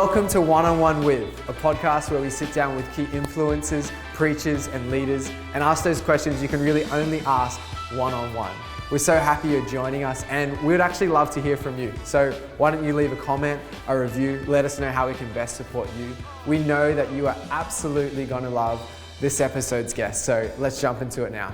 Welcome to One on One With, a podcast where we sit down with key influencers, preachers, and leaders and ask those questions you can really only ask one on one. We're so happy you're joining us, and we would actually love to hear from you. So why don't you leave a comment, a review, let us know how we can best support you. We know that you are absolutely going to love this episode's guest, so let's jump into it now.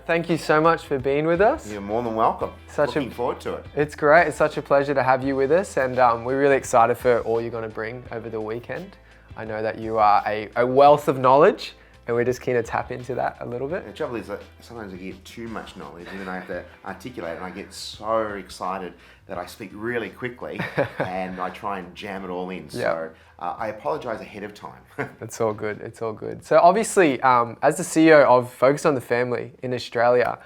Thank you so much for being with us. You're more than welcome. Looking forward to it. It's great. It's such a pleasure to have you with us, and we're really excited for all you're going to bring over the weekend. I know that you are a wealth of knowledge, and we're just keen to tap into that a little bit. The trouble is that sometimes I get too much knowledge, and then I have to articulate it, and I get so excited that I speak really quickly, and I try and jam it all in. So I apologise ahead of time. It's all good. It's all good. So obviously, as the CEO of Focus on the Family in Australia,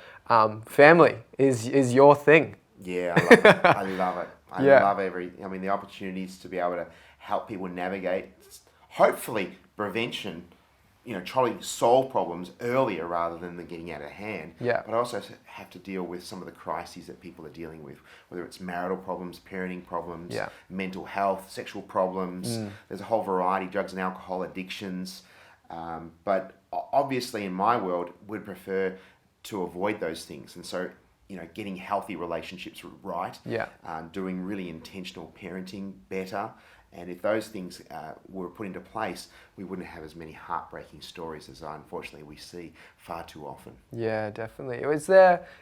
family is your thing. Yeah, I love it. I love the opportunities to be able to help people navigate, hopefully prevention, try to solve problems earlier rather than them getting out of hand. Yeah. But I also have to deal with some of the crises that people are dealing with, whether it's marital problems, parenting problems, mental health, sexual problems. There's a whole variety, drugs and alcohol addictions. But obviously in my world, we'd prefer to avoid those things. And so, getting healthy relationships right, doing really intentional parenting better. And if those things were put into place, we wouldn't have as many heartbreaking stories as unfortunately we see far too often. Yeah, definitely.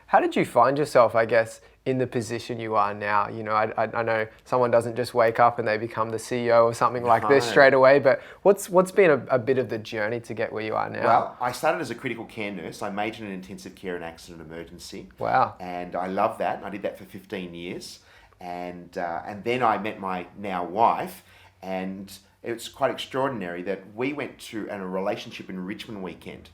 How did you find yourself, I guess, in the position you are now? I know someone doesn't just wake up and they become the CEO or something like this straight away, but what's been a bit of the journey to get where you are now? Well, I started as a critical care nurse. I majored in intensive care and accident emergency. Wow. And I loved that. I did that for 15 years. And then I met my now wife, and it's quite extraordinary that we went to a relationship enrichment weekend,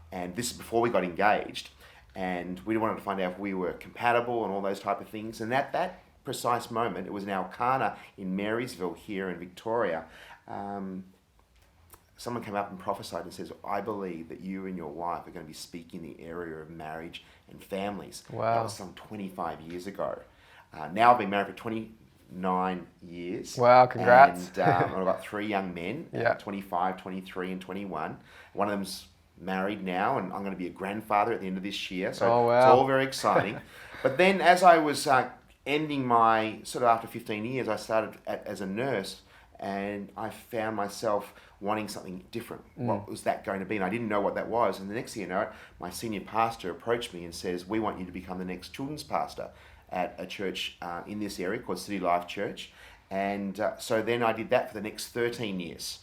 and this is before we got engaged, and we wanted to find out if we were compatible and all those type of things. And at that precise moment, it was in Alcana in Marysville here in Victoria, someone came up and prophesied and says, I believe that you and your wife are going to be speaking in the area of marriage and families. Wow. That was some 25 years ago. Now I've been married for 29 years. Wow, congrats. And I've got 3 young men, 25, 23 and 21. One of them's married now, and I'm going to be a grandfather at the end of this year. So It's all very exciting. But then as I was ending my, after 15 years, I started as a nurse, and I found myself wanting something different. What was that going to be? And I didn't know what that was. And the next thing you know, my senior pastor approached me and says, we want you to become the next children's pastor at a church in this area called City Life Church. And so then I did that for the next 13 years.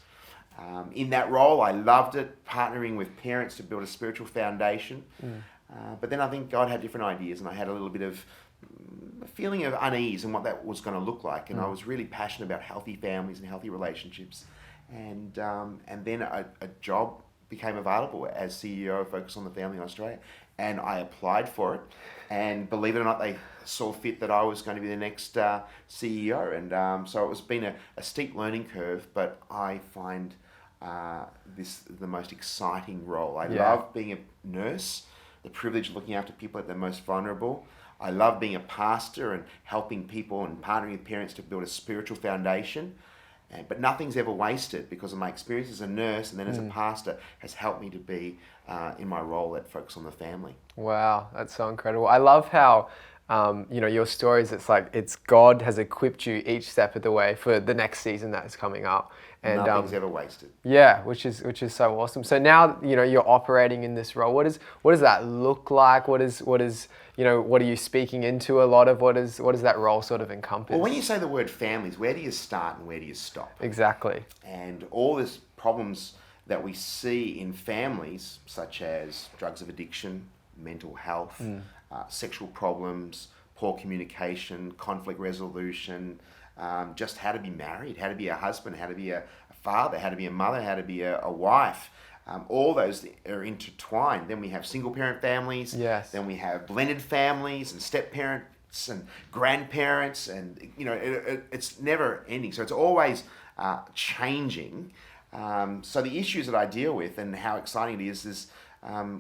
In that role, I loved it, partnering with parents to build a spiritual foundation. But then I think God had different ideas, and I had a little bit of a feeling of unease in what that was going to look like. And I was really passionate about healthy families and healthy relationships. And then a job became available as CEO of Focus on the Family in Australia. And I applied for it. And believe it or not, they saw fit that I was going to be the next CEO. And so it's been a steep learning curve, but I find this the most exciting role. I love being a nurse, the privilege of looking after people at their most vulnerable. I love being a pastor and helping people and partnering with parents to build a spiritual foundation. But nothing's ever wasted, because of my experience as a nurse and then as a pastor has helped me to be in my role at Focus on the Family. Wow, that's so incredible. I love how your stories, it's God has equipped you each step of the way for the next season that is coming up. And nothing's ever wasted. Yeah, which is so awesome. So now you're operating in this role. What does that look like? What are you speaking into a lot of? What does that role sort of encompass? Well, when you say the word families, where do you start and where do you stop? Exactly. And all these problems that we see in families, such as drugs of addiction, mental health, sexual problems, poor communication, conflict resolution, just how to be married, how to be a husband, how to be a father, how to be a mother, how to be a wife. All those are intertwined. Then we have single parent families. Yes. Then we have blended families and step parents and grandparents, and it's never ending. So it's always changing. So the issues that I deal with and how exciting it is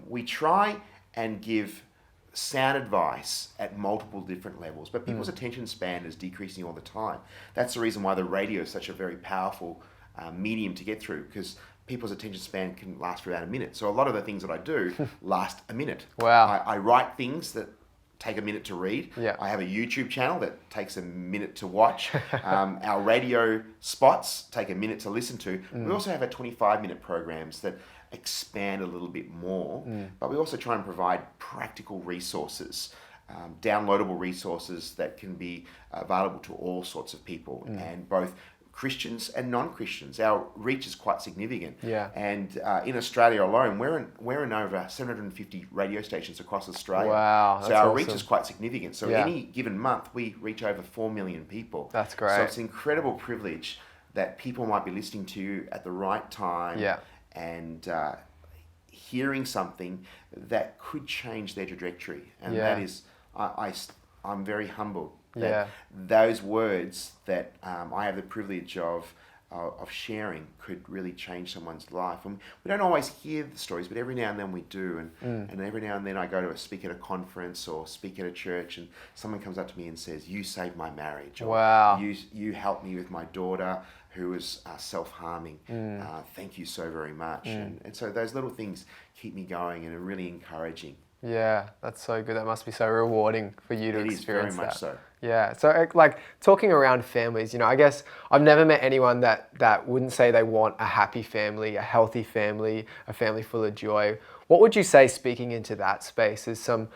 we try and give sound advice at multiple different levels, but people's attention span is decreasing all the time. That's the reason why the radio is such a very powerful medium to get through, because people's attention span can last for about a minute. So a lot of the things that I do last a minute. Wow. I write things that take a minute to read. Yeah. I have a YouTube channel that takes a minute to watch. Our radio spots take a minute to listen to. We also have our 25-minute programs that expand a little bit more, but we also try and provide practical resources, downloadable resources that can be available to all sorts of people, and both Christians and non-Christians. Our reach is quite significant. Yeah. And in Australia alone, we're in over 750 radio stations across Australia. Wow. So our reach is quite significant. So any given month, we reach over 4 million people. That's great. So it's an incredible privilege that people might be listening to you at the right time and hearing something that could change their trajectory. And that is, I'm very humbled that those words that I have the privilege of sharing could really change someone's life. And we don't always hear the stories, but every now and then we do. And every now and then I go to speak at a conference or speak at a church, and someone comes up to me and says, "You saved my marriage." Or, You helped me with my daughter who was self-harming. Thank you so very much. And so those little things keep me going and are really encouraging. Yeah, that's so good. That must be so rewarding for you to experience that. It is very much so. Yeah, so like talking around families, I guess I've never met anyone that wouldn't say they want a happy family, a healthy family, a family full of joy. What would you say, speaking into that space, is some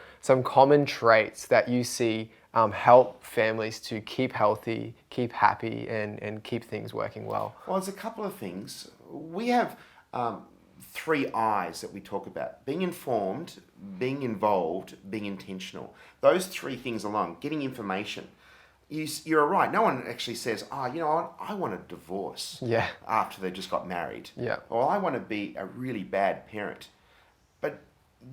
common traits that you see help families to keep healthy, keep happy, and keep things working well? Well, there's a couple of things. We have 3 I's that we talk about: being informed, being involved, being intentional. Those 3 things alone, getting information. You're right. No one actually says, I want a divorce after they just got married. Yeah. Or I want to be a really bad parent. But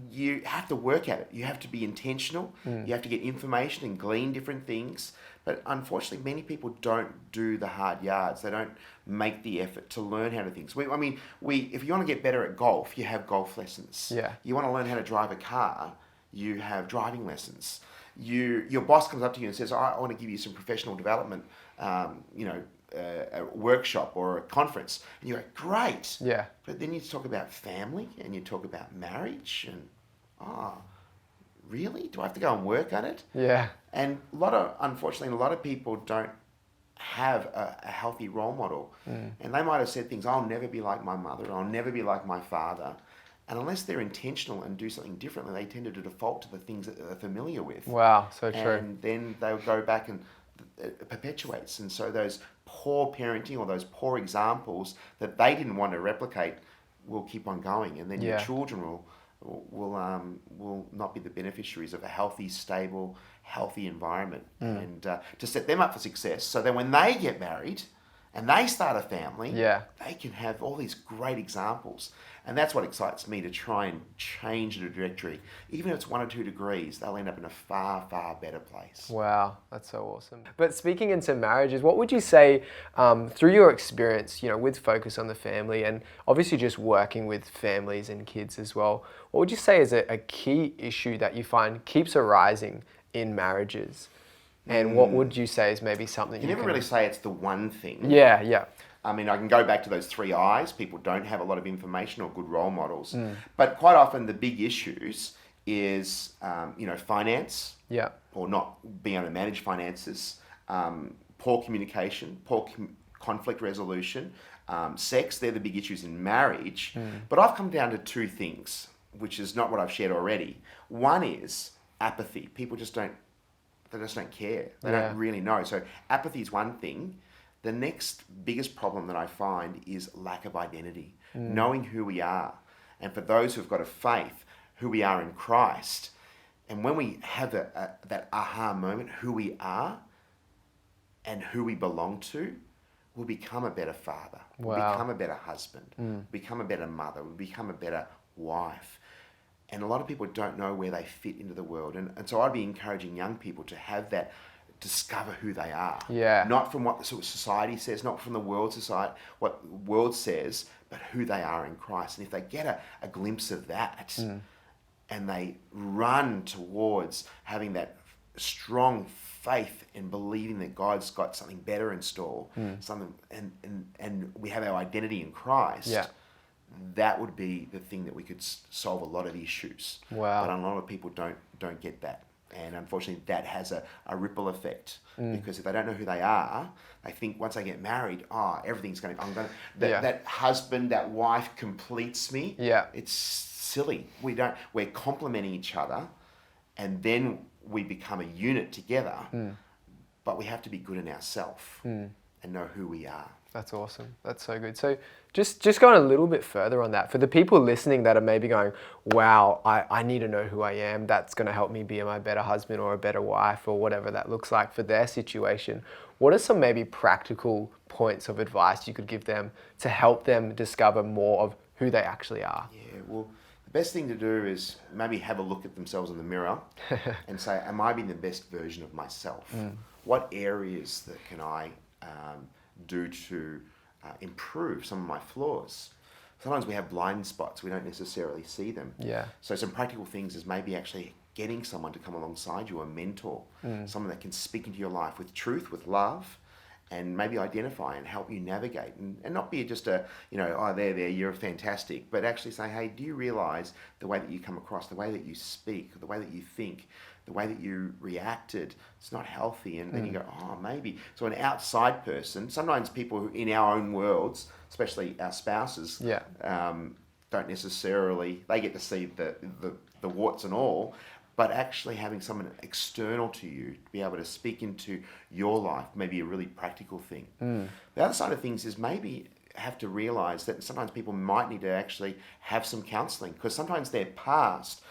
you have to work at it. You have to be intentional. You have to get information and glean different things. But unfortunately, many people don't do the hard yards. They don't make the effort to learn how to things. If you want to get better at golf, you have golf lessons. Yeah. You want to learn how to drive a car, you have driving lessons. Your boss comes up to you and says, I want to give you some professional development, a workshop or a conference. And you go, great. Yeah. But then you talk about family and you talk about marriage and, really? Do I have to go and work on it? Yeah. And unfortunately, a lot of people don't have a healthy role model. And they might have said things, I'll never be like my mother, I'll never be like my father. And unless they're intentional and do something differently, they tend to default to the things that they're familiar with. Wow, so true. And then they'll go back and it perpetuates. And so those poor parenting or those poor examples that they didn't want to replicate will keep on going. And then your children will not be the beneficiaries of a healthy, stable, healthy environment, and to set them up for success. So then when they get married and they start a family, they can have all these great examples. And that's what excites me, to try and change the trajectory. Even if it's 1 or 2 degrees, they'll end up in a far, far better place. Wow, that's so awesome. But speaking into marriages, what would you say, through your experience, with Focus on the Family, and obviously just working with families and kids as well, what would you say is a key issue that you find keeps arising in marriages? And what would you say is maybe something you never really say it's the one thing. Yeah. I can go back to those 3 I's. People don't have a lot of information or good role models. But quite often the big issues is, finance. Yeah. Or not being able to manage finances, poor communication, conflict resolution, sex. They're the big issues in marriage. But I've come down to 2 things, which is not what I've shared already. One is apathy. People just don't care. They don't really know. So apathy is one thing. The next biggest problem that I find is lack of identity, knowing who we are. And for those who've got a faith, who we are in Christ. And when we have that aha moment, who we are and who we belong to, we'll become a better father, we'll become a better husband, become a better mother, we'll become a better wife. And a lot of people don't know where they fit into the world. And so I'd be encouraging young people to have that, discover who they are. Yeah. Not from what the society says, not from the world society, what the world says, but who they are in Christ. And if they get a glimpse of that, and they run towards having that strong faith in believing that God's got something better in store, something, and we have our identity in Christ, that would be the thing that we could solve a lot of issues. Wow. But a lot of people don't get that. And unfortunately, that has a ripple effect, because if they don't know who they are, they think once they get married, everything's going to, that husband, that wife completes me. Yeah. It's silly. We're complementing each other, and then we become a unit together, but we have to be good in ourselves and know who we are. That's awesome. That's so good. So just going a little bit further on that, for the people listening that are maybe going, wow, I need to know who I am. That's going to help me be a better husband or a better wife or whatever that looks like for their situation. What are some maybe practical points of advice you could give them to help them discover more of who they actually are? Yeah, well, the best thing to do is maybe have a look at themselves in the mirror and say, am I being the best version of myself? What areas that can I do to improve some of my flaws? Sometimes we have blind spots, we don't necessarily see them. Yeah. So some practical things is maybe actually getting someone to come alongside you, a mentor, someone that can speak into your life with truth, with love, and maybe identify and help you navigate, and not be just there, you're fantastic, but actually say, hey, do you realize the way that you come across, the way that you speak, the way that you think, the way that you reacted, it's not healthy. And then you go, maybe. So an outside person, sometimes people who in our own worlds, especially our spouses, don't necessarily, they get to see the warts and all, but actually having someone external to you to be able to speak into your life may be a really practical thing. The other side of things is maybe have to realize that sometimes people might need to actually have some counseling, because sometimes their past,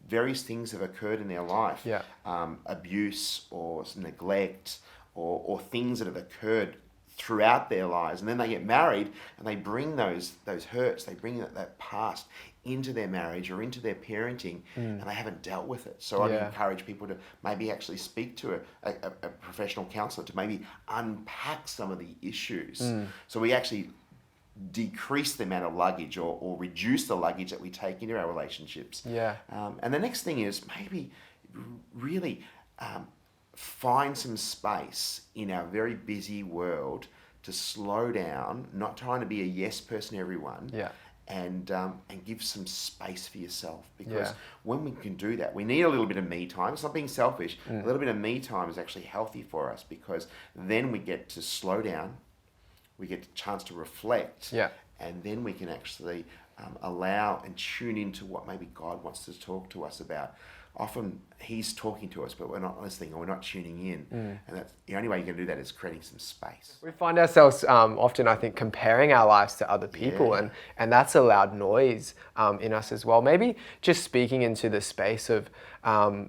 various things have occurred in their life, abuse or neglect or things that have occurred throughout their lives, and then they get married and they bring those hurts, they bring that past into their marriage or into their parenting, and they haven't dealt with it. So I'd encourage people to maybe actually speak to a professional counsellor to maybe unpack some of the issues. So we actually decrease the amount of luggage or reduce the luggage that we take into our relationships. And the next thing is maybe really find some space in our very busy world to slow down, not trying to be a yes person to everyone, and give some space for yourself. Because when we can do that, we need a little bit of me time. It's not being selfish. A little bit of me time is actually healthy for us, because then we get to slow down, we get a chance to reflect, and then we can actually allow and tune into what maybe God wants to talk to us about. Often he's talking to us, but we're not listening or we're not tuning in. And that's the only way you can do that is creating some space. We find ourselves often, I think, comparing our lives to other people, and that's a loud noise in us as well. Maybe just speaking into the space of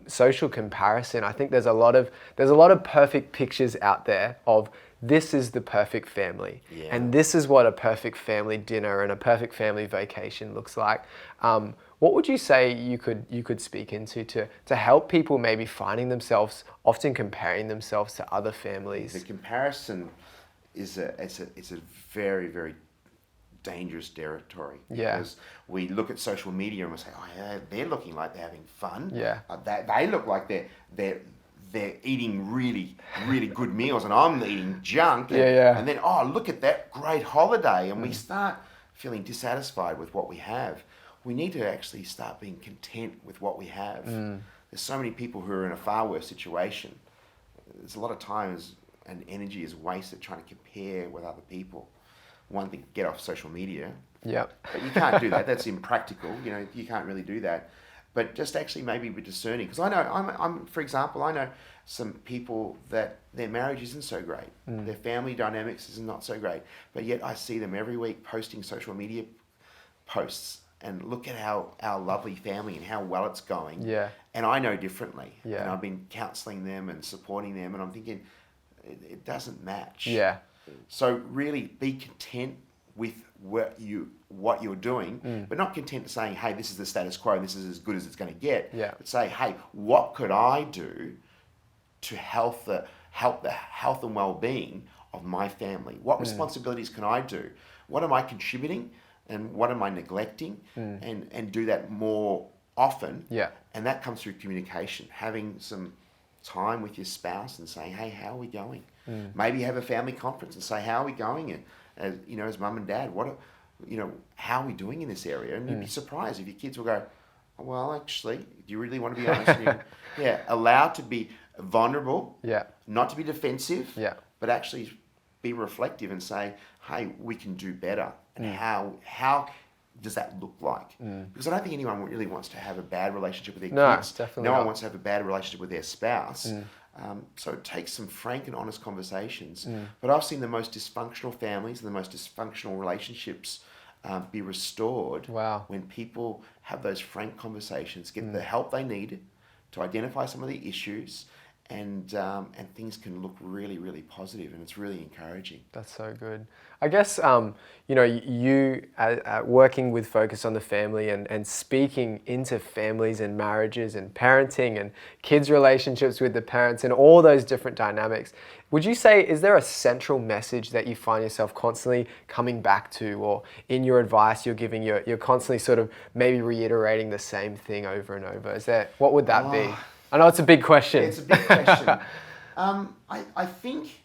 social comparison. I think there's a lot of perfect pictures out there of this is the perfect family, and this is what a perfect family dinner and a perfect family vacation looks like. What would you say you could speak into to help people maybe finding themselves often comparing themselves to other families? The comparison is a very, very dangerous territory, because we look at social media and we say, they're looking like they're having fun. They look like they're eating really, really good meals, and I'm eating junk. And then, look at that great holiday. And we start feeling dissatisfied with what we have. We need to actually start being content with what we have. There's so many people who are in a far worse situation. There's a lot of times and energy is wasted trying to compare with other people. One thing, get off social media. But you can't do that. That's impractical. You can't really do that. But just actually maybe be discerning. Because I know, for example, I know some people that their marriage isn't so great. Their family dynamics is not so great. But yet I see them every week posting social media posts and look at our lovely family and how well it's going. And I know differently. And I've been counselling them and supporting them, and I'm thinking, it doesn't match. So really be content with what you're doing, but not content to saying, hey, this is the status quo, this is as good as it's going to get. But say, hey, what could I do to help the health and well-being of my family? What responsibilities can I do? What am I contributing and what am I neglecting? And do that more often. Yeah. And that comes through communication, having some time with your spouse and saying, hey, how are we going? Maybe have a family conference and say, how are we going? And as mum and dad, how are we doing in this area? And you'd be surprised if your kids will go, well, actually, do you really want to be honest? Allowed to be vulnerable, not to be defensive, but actually be reflective and say, hey, we can do better. And how does that look like? Because I don't think anyone really wants to have a bad relationship with their kids. Definitely no not. one wants to have a bad relationship with their spouse. So it takes some frank and honest conversations. But I've seen the most dysfunctional families and the most dysfunctional relationships be restored when people have those frank conversations, get the help they need to identify some of the issues, and things can look really, really positive, and it's really encouraging. That's so good. I guess, you working with Focus on the Family and speaking into families and marriages and parenting and kids' relationships with the parents and all those different dynamics, would you say, is there a central message that you find yourself constantly coming back to, or in your advice you're giving, you're constantly sort of maybe reiterating the same thing over and over? What would that be? I know it's a big question. It's a big question. I think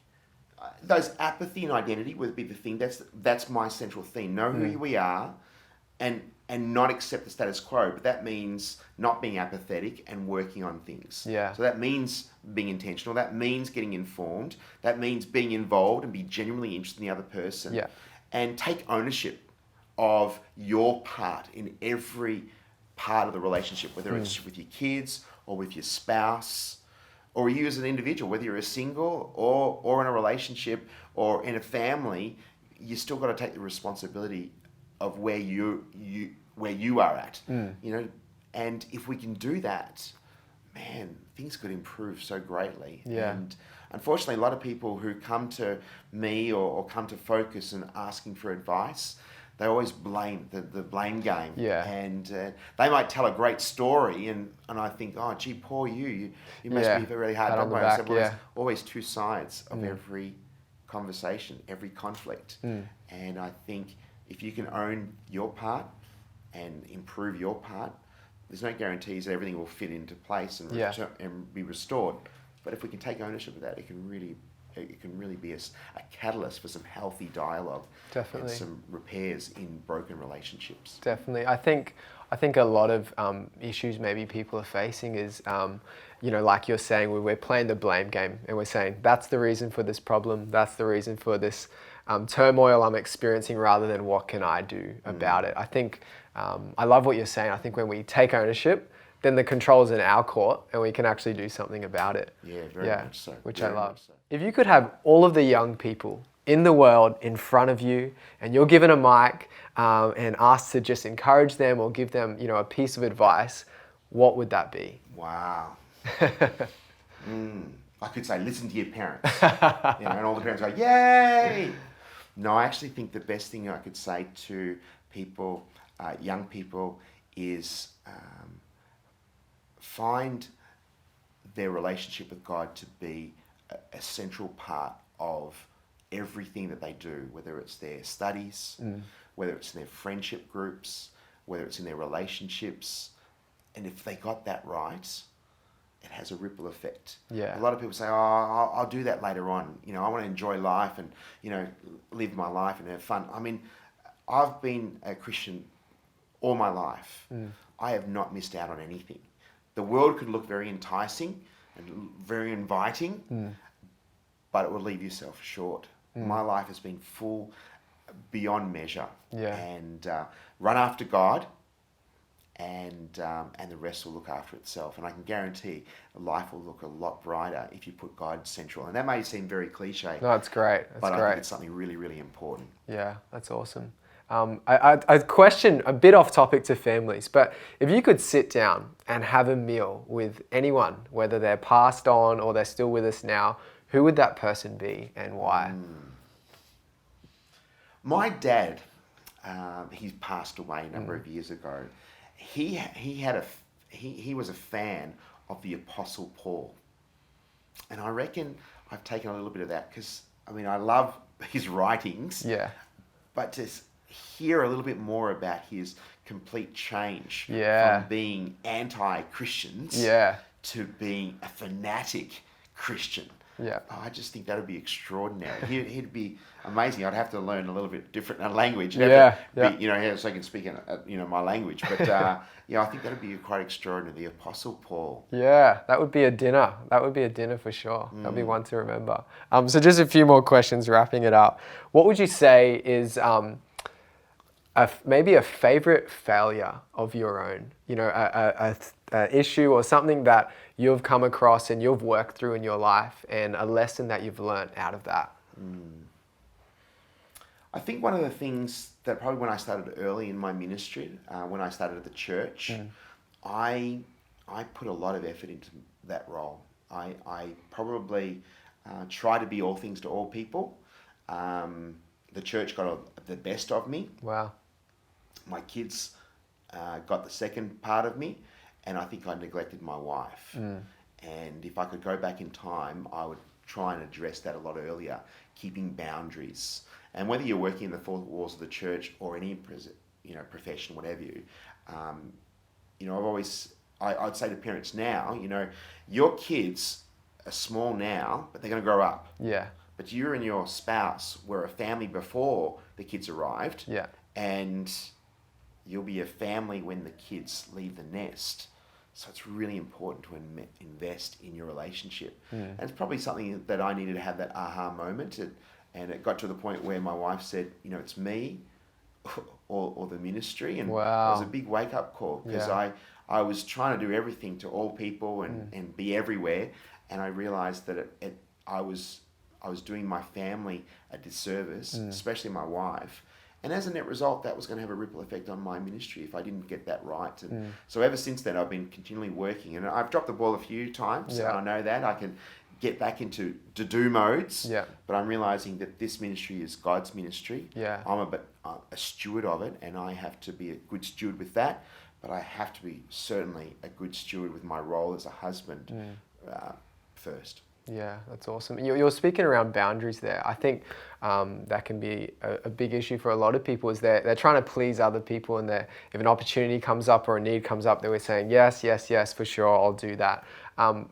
those apathy and identity would be the thing. That's my central theme. Know who we are, and not accept the status quo. But that means not being apathetic and working on things. Yeah. So that means being intentional. That means getting informed. That means being involved and be genuinely interested in the other person. Yeah. And take ownership of your part in every part of the relationship, whether it's with your kids or with your spouse, or you as an individual, whether you're a single or in a relationship or in a family. You still got to take the responsibility of where you are at. And if we can do that, man, things could improve so greatly. Yeah. And unfortunately, a lot of people who come to me or come to Focus and asking for advice, they always blame the blame game. Yeah. And they might tell a great story, and I think, oh, gee, poor you must be really hard Pat done on the by. back, There's always two sides of every conversation, every conflict. And I think if you can own your part and improve your part, there's no guarantees that everything will fit into place and be restored. But if we can take ownership of that, it can really be a catalyst for some healthy dialogue. Definitely. And some repairs in broken relationships. Definitely. I think a lot of issues maybe people are facing is, like you're saying, we're playing the blame game, and we're saying that's the reason for this problem, that's the reason for this turmoil I'm experiencing, rather than what can I do about it. I think, I love what you're saying. I think when we take ownership, then the control's in our court and we can actually do something about it. Yeah, very much so. Which very I love. So. If you could have all of the young people in the world in front of you, and you're given a mic and asked to just encourage them or give them, a piece of advice, what would that be? Wow. I could say, listen to your parents. And all the parents go, yay! No, I actually think the best thing I could say to people, young people, is find their relationship with God to be a central part of everything that they do, whether it's their studies, whether it's in their friendship groups, whether it's in their relationships. And if they got that right, it has a ripple effect. Yeah. A lot of people say, I'll do that later on. I want to enjoy life and, live my life and have fun. I mean, I've been a Christian all my life. I have not missed out on anything. The world could look very enticing and very inviting, but it will leave yourself short. My life has been full beyond measure. Yeah. And run after God, and the rest will look after itself. And I can guarantee life will look a lot brighter if you put God central. And that may seem very cliche. No, it's great. But I think it's something really, really important. Yeah, that's awesome. I question a bit off topic to families, but if you could sit down and have a meal with anyone, whether they're passed on or they're still with us now, who would that person be and why? My dad, he passed away a number of years ago. He was a fan of the Apostle Paul, and I reckon I've taken a little bit of that because I love his writings. Yeah. But hear a little bit more about his complete change from being anti-Christians to being a fanatic Christian. Yeah. I just think that would be extraordinary. He'd be amazing. I'd have to learn a little bit different language. So I can speak in, my language. But I think that would be quite extraordinary. The Apostle Paul. Yeah, that would be a dinner. That would be a dinner for sure. That would be one to remember. So just a few more questions, wrapping it up. What would you say is maybe a favorite failure of your own? A issue or something that you've come across and you've worked through in your life, and a lesson that you've learned out of that. I think one of the things that probably when I started early in my ministry, when I started at the church, I put a lot of effort into that role. I probably try to be all things to all people. The church got the best of me. Wow. My kids got the second part of me, and I think I neglected my wife. And if I could go back in time, I would try and address that a lot earlier, keeping boundaries. And whether you're working in the four walls of the church or any profession, whatever I'd say to parents now, your kids are small now, but they're going to grow up. Yeah. But you and your spouse were a family before the kids arrived. Yeah. And you'll be a family when the kids leave the nest. So it's really important to invest in your relationship. And it's probably something that I needed to have that aha moment. And it got to the point where my wife said, it's me or the ministry. And wow. It was a big wake-up call because I was trying to do everything to all people and be everywhere. And I realized that I was doing my family a disservice, especially my wife. And as a net result, that was going to have a ripple effect on my ministry if I didn't get that right. And so ever since then, I've been continually working. And I've dropped the ball a few times. And I know that. I can get back into to-do modes. Yeah. But I'm realizing that this ministry is God's ministry. Yeah. I'm a steward of it, and I have to be a good steward with that. But I have to be certainly a good steward with my role as a husband first. Yeah, that's awesome. You're speaking around boundaries there. I think that can be a big issue for a lot of people is they're trying to please other people, and if an opportunity comes up or a need comes up, they're saying, yes, for sure, I'll do that.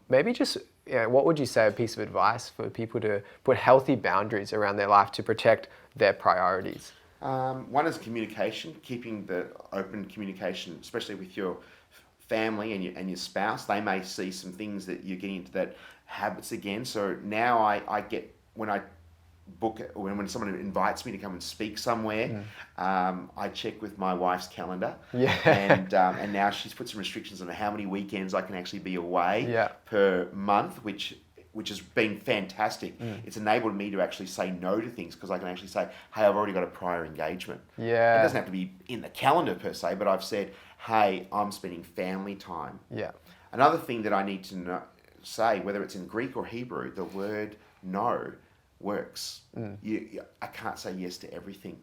Maybe just, what would you say a piece of advice for people to put healthy boundaries around their life to protect their priorities? One is communication, keeping the open communication, especially with your family and your spouse. They may see some things that you're getting into that habits again. So now I get, when I book it, when someone invites me to come and speak somewhere, I check with my wife's calendar. Yeah. And now she's put some restrictions on how many weekends I can actually be away per month, which has been fantastic. It's enabled me to actually say no to things because I can actually say, hey, I've already got a prior engagement. Yeah. It doesn't have to be in the calendar per se, but I've said, hey, I'm spending family time. Yeah. Another thing that I need to say, whether it's in Greek or Hebrew, the word no works. I can't say yes to everything.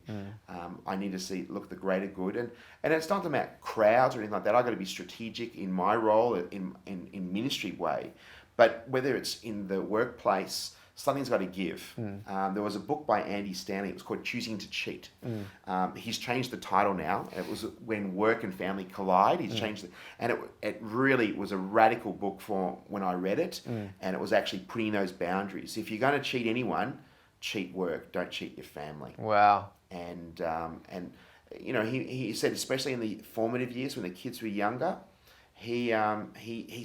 I need to see, look, the greater good. And it's not about crowds or anything like that. I've got to be strategic in my role in ministry way. But whether it's in the workplace, something's got to give. There was a book by Andy Stanley. It was called Choosing to Cheat. He's changed the title now. It was When Work and Family Collide. He's changed it. And it really was a radical book for when I read it. And it was actually putting those boundaries. If you're going to cheat anyone, cheat work. Don't cheat your family. Wow. And he said, especially in the formative years when the kids were younger, he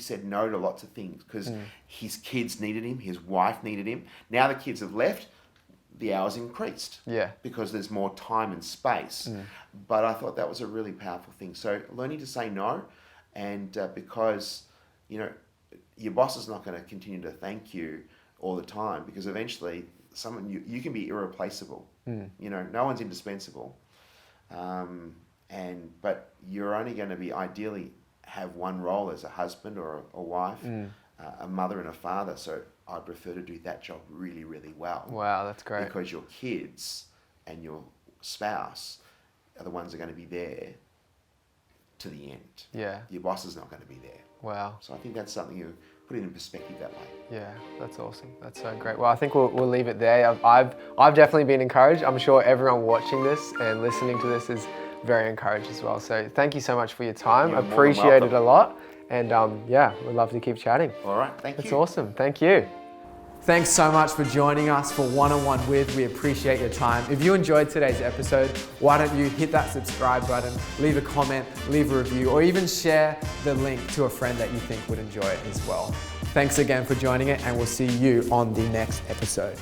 said no to lots of things because his kids needed him, his wife needed him. Now the kids have left, the hours increased. Yeah. Because there's more time and space. But I thought that was a really powerful thing. So learning to say no, and because your boss is not going to continue to thank you all the time, because eventually you can be irreplaceable. No one's indispensable. But you're only going to be ideally have one role as a husband or a wife, a mother and a father. So I prefer to do that job really, really well. Wow, that's great. Because your kids and your spouse are the ones that are going to be there to the end. Yeah. Your boss is not going to be there. Wow. So I think that's something you put it in perspective that way. Yeah, that's awesome. That's so great. Well, I think we'll leave it there. I've definitely been encouraged. I'm sure everyone watching this and listening to this is very encouraged as well. So thank you so much for your time. You're Appreciate it a lot. And yeah, we'd love to keep chatting. All right, thank you. That's awesome. Thank you. Thanks so much for joining us for One-on-One With. We appreciate your time. If you enjoyed today's episode, why don't you hit that subscribe button, leave a comment, leave a review, or even share the link to a friend that you think would enjoy it as well. Thanks again for joining it, and we'll see you on the next episode.